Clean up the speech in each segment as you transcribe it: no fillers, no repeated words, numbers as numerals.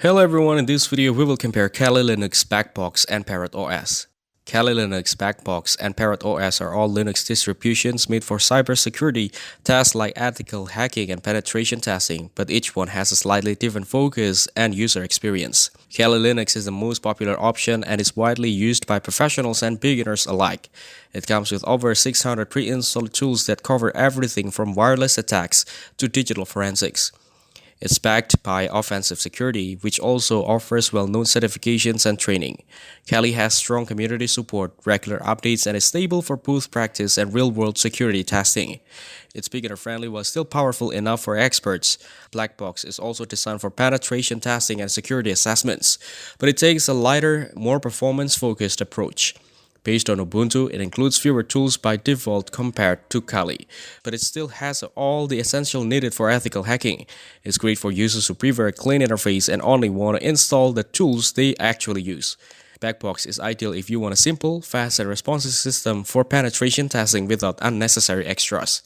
Hello everyone, in this video we will compare Kali Linux, Backbox, and Parrot OS. Kali Linux, Backbox, and Parrot OS are all Linux distributions made for cybersecurity tasks like ethical hacking and penetration testing, but each one has a slightly different focus and user experience. Kali Linux is the most popular option and is widely used by professionals and beginners alike. It comes with over 600 pre-installed tools that cover everything from wireless attacks to digital forensics. It's backed by offensive security, which also offers well-known certifications and training. Kali has strong community support, regular updates, and is stable for both practice and real-world security testing. It's beginner-friendly while still powerful enough for experts. Blackbox is also designed for penetration testing and security assessments, but it takes a lighter, more performance-focused approach. Based on Ubuntu, it includes fewer tools by default compared to Kali, but it still has all the essential needed for ethical hacking. It's great for users who prefer a clean interface and only want to install the tools they actually use. Backbox is ideal if you want a simple, fast, and responsive system for penetration testing without unnecessary extras.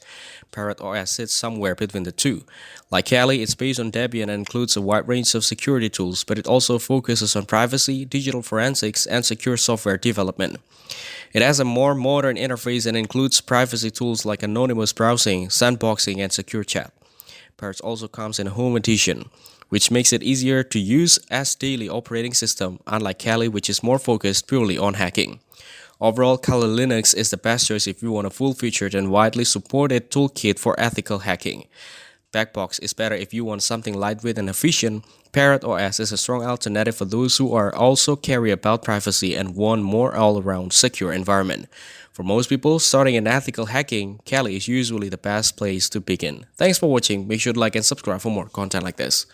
Parrot OS sits somewhere between the two. Like Kali, it's based on Debian and includes a wide range of security tools, but it also focuses on privacy, digital forensics, and secure software development. It has a more modern interface and includes privacy tools like anonymous browsing, sandboxing, and secure chat. Parrot also comes in a home edition, which makes it easier to use as daily operating system, unlike Kali, which is more focused purely on hacking. Overall, Kali Linux is the best choice if you want a full-featured and widely supported toolkit for ethical hacking. Backbox is better if you want something lightweight and efficient. Parrot OS is a strong alternative for those who are also care about privacy and want more all-around secure environment. For most people starting in ethical hacking, Kali is usually the best place to begin. Thanks for watching. Make sure to like and subscribe for more content like this.